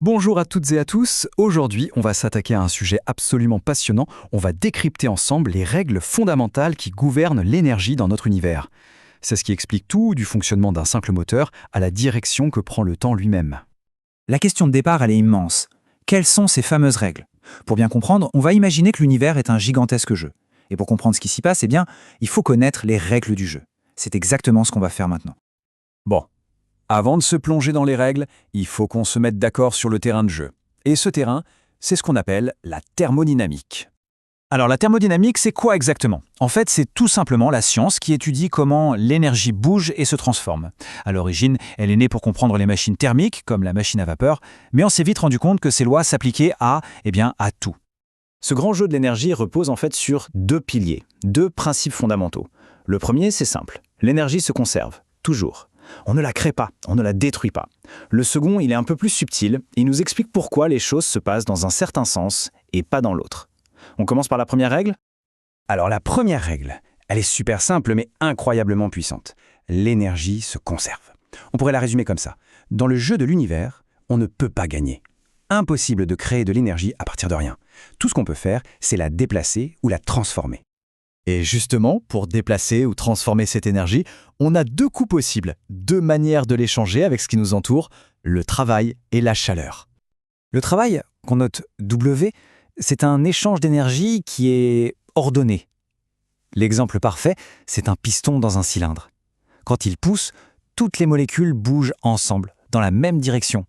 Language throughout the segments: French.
Bonjour à toutes et à tous, aujourd'hui on va s'attaquer à un sujet absolument passionnant, on va décrypter ensemble les règles fondamentales qui gouvernent l'énergie dans notre univers. C'est ce qui explique tout, du fonctionnement d'un simple moteur à la direction que prend le temps lui-même. La question de départ, elle est immense. Quelles sont ces fameuses règles? Pour bien comprendre, on va imaginer que l'univers est un gigantesque jeu. Et pour comprendre ce qui s'y passe, il faut connaître les règles du jeu. C'est exactement ce qu'on va faire maintenant. Bon, avant de se plonger dans les règles, il faut qu'on se mette d'accord sur le terrain de jeu. Et ce terrain, c'est ce qu'on appelle la thermodynamique. Alors la thermodynamique, c'est quoi exactement? En fait, c'est tout simplement la science qui étudie comment l'énergie bouge et se transforme. À l'origine, elle est née pour comprendre les machines thermiques, comme la machine à vapeur, mais on s'est vite rendu compte que ces lois s'appliquaient à tout. Ce grand jeu de l'énergie repose en fait sur deux piliers, deux principes fondamentaux. Le premier, c'est simple. L'énergie se conserve, toujours. On ne la crée pas, on ne la détruit pas. Le second, il est un peu plus subtil, il nous explique pourquoi les choses se passent dans un certain sens et pas dans l'autre. On commence par la première règle? Alors la première règle, elle est super simple mais incroyablement puissante. L'énergie se conserve. On pourrait la résumer comme ça. Dans le jeu de l'univers, on ne peut pas gagner. Impossible de créer de l'énergie à partir de rien. Tout ce qu'on peut faire, c'est la déplacer ou la transformer. Et justement, pour déplacer ou transformer cette énergie, on a deux coups possibles, deux manières de l'échanger avec ce qui nous entoure, le travail et la chaleur. Le travail, qu'on note W, c'est un échange d'énergie qui est ordonné. L'exemple parfait, c'est un piston dans un cylindre. Quand il pousse, toutes les molécules bougent ensemble, dans la même direction.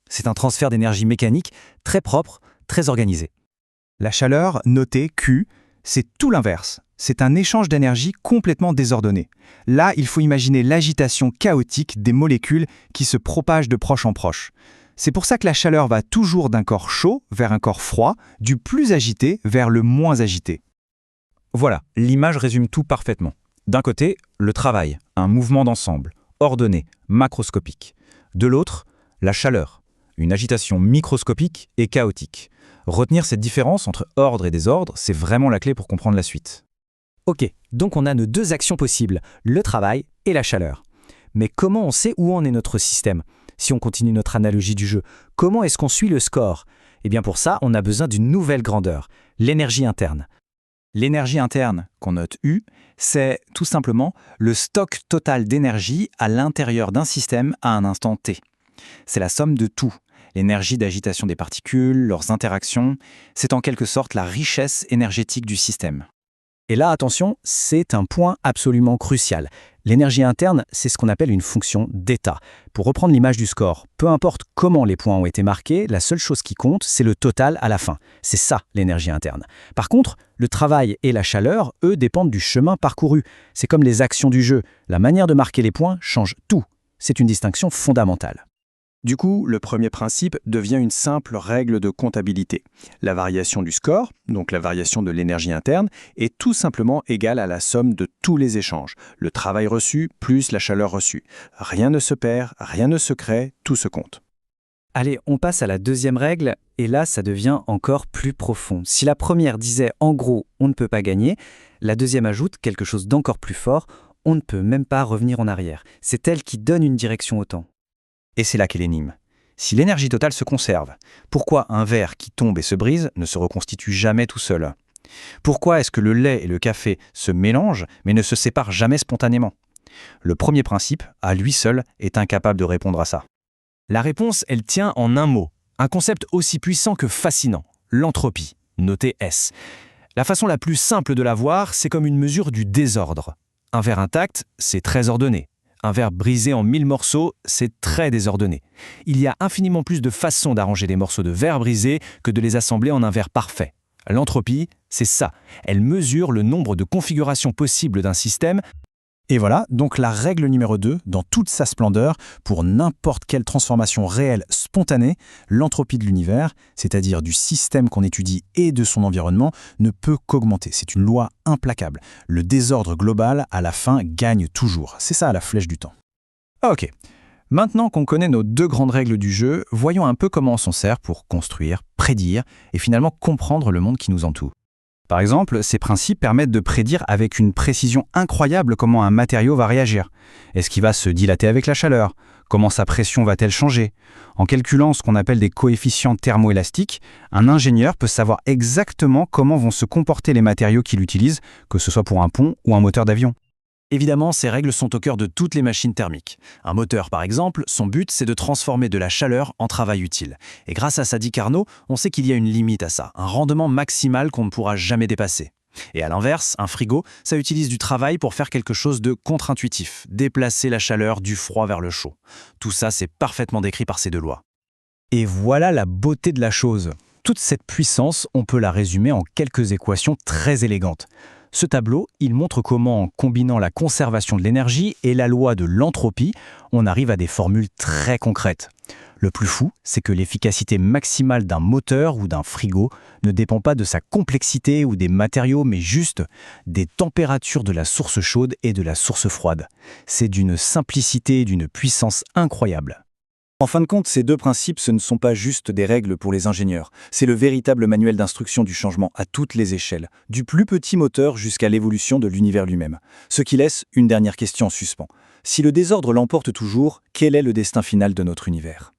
C'est un transfert d'énergie mécanique très propre, très organisé. La chaleur, notée Q, c'est tout l'inverse. C'est un échange d'énergie complètement désordonné. Là, il faut imaginer l'agitation chaotique des molécules qui se propagent de proche en proche. C'est pour ça que la chaleur va toujours d'un corps chaud vers un corps froid, du plus agité vers le moins agité. Voilà, l'image résume tout parfaitement. D'un côté, le travail, un mouvement d'ensemble, ordonné, macroscopique. De l'autre, la chaleur, une agitation microscopique et chaotique. Retenir cette différence entre ordre et désordre, c'est vraiment la clé pour comprendre la suite. Ok, donc on a nos deux actions possibles, le travail et la chaleur. Mais comment on sait où en est notre système? Si on continue notre analogie du jeu, comment est-ce qu'on suit le score? Eh bien pour ça, on a besoin d'une nouvelle grandeur, l'énergie interne. L'énergie interne, qu'on note U, c'est tout simplement le stock total d'énergie à l'intérieur d'un système à un instant T. C'est la somme de tout. L'énergie d'agitation des particules, leurs interactions, c'est en quelque sorte la richesse énergétique du système. Et là, attention, c'est un point absolument crucial. L'énergie interne, c'est ce qu'on appelle une fonction d'état. Pour reprendre l'image du score, peu importe comment les points ont été marqués, la seule chose qui compte, c'est le total à la fin. C'est ça, l'énergie interne. Par contre, le travail et la chaleur, eux, dépendent du chemin parcouru. C'est comme les actions du jeu. La manière de marquer les points change tout. C'est une distinction fondamentale. Du coup, le premier principe devient une simple règle de comptabilité. La variation du score, donc la variation de l'énergie interne, est tout simplement égale à la somme de tous les échanges. Le travail reçu plus la chaleur reçue. Rien ne se perd, rien ne se crée, tout se compte. Allez, on passe à la deuxième règle, et là, ça devient encore plus profond. Si la première disait en gros, on ne peut pas gagner, la deuxième ajoute quelque chose d'encore plus fort, on ne peut même pas revenir en arrière. C'est elle qui donne une direction au temps. Et c'est là qu'est l'énigme. Si l'énergie totale se conserve, pourquoi un verre qui tombe et se brise ne se reconstitue jamais tout seul? Pourquoi est-ce que le lait et le café se mélangent mais ne se séparent jamais spontanément? Le premier principe, à lui seul, est incapable de répondre à ça. La réponse, elle tient en un mot, un concept aussi puissant que fascinant, l'entropie, noté S. La façon la plus simple de la voir, c'est comme une mesure du désordre. Un verre intact, c'est très ordonné. Un verre brisé en 1000 morceaux, c'est très désordonné. Il y a infiniment plus de façons d'arranger des morceaux de verre brisés que de les assembler en un verre parfait. L'entropie, c'est ça. Elle mesure le nombre de configurations possibles d'un système. Et voilà, donc la règle numéro 2, dans toute sa splendeur, pour n'importe quelle transformation réelle spontanée, l'entropie de l'univers, c'est-à-dire du système qu'on étudie et de son environnement, ne peut qu'augmenter. C'est une loi implacable. Le désordre global, à la fin, gagne toujours. C'est ça la flèche du temps. Ok, maintenant qu'on connaît nos deux grandes règles du jeu, voyons un peu comment on s'en sert pour construire, prédire et finalement comprendre le monde qui nous entoure. Par exemple, ces principes permettent de prédire avec une précision incroyable comment un matériau va réagir. Est-ce qu'il va se dilater avec la chaleur? Comment sa pression va-t-elle changer? En calculant ce qu'on appelle des coefficients thermoélastiques, un ingénieur peut savoir exactement comment vont se comporter les matériaux qu'il utilise, que ce soit pour un pont ou un moteur d'avion. Évidemment, ces règles sont au cœur de toutes les machines thermiques. Un moteur, par exemple, son but, c'est de transformer de la chaleur en travail utile. Et grâce à ça, dit Carnot, on sait qu'il y a une limite à ça, un rendement maximal qu'on ne pourra jamais dépasser. Et à l'inverse, un frigo, ça utilise du travail pour faire quelque chose de contre-intuitif, déplacer la chaleur du froid vers le chaud. Tout ça, c'est parfaitement décrit par ces deux lois. Et voilà la beauté de la chose. Toute cette puissance, on peut la résumer en quelques équations très élégantes. Ce tableau, il montre comment, en combinant la conservation de l'énergie et la loi de l'entropie, on arrive à des formules très concrètes. Le plus fou, c'est que l'efficacité maximale d'un moteur ou d'un frigo ne dépend pas de sa complexité ou des matériaux, mais juste des températures de la source chaude et de la source froide. C'est d'une simplicité et d'une puissance incroyable. En fin de compte, ces deux principes, ce ne sont pas juste des règles pour les ingénieurs. C'est le véritable manuel d'instruction du changement à toutes les échelles, du plus petit moteur jusqu'à l'évolution de l'univers lui-même. Ce qui laisse une dernière question en suspens. Si le désordre l'emporte toujours, quel est le destin final de notre univers ?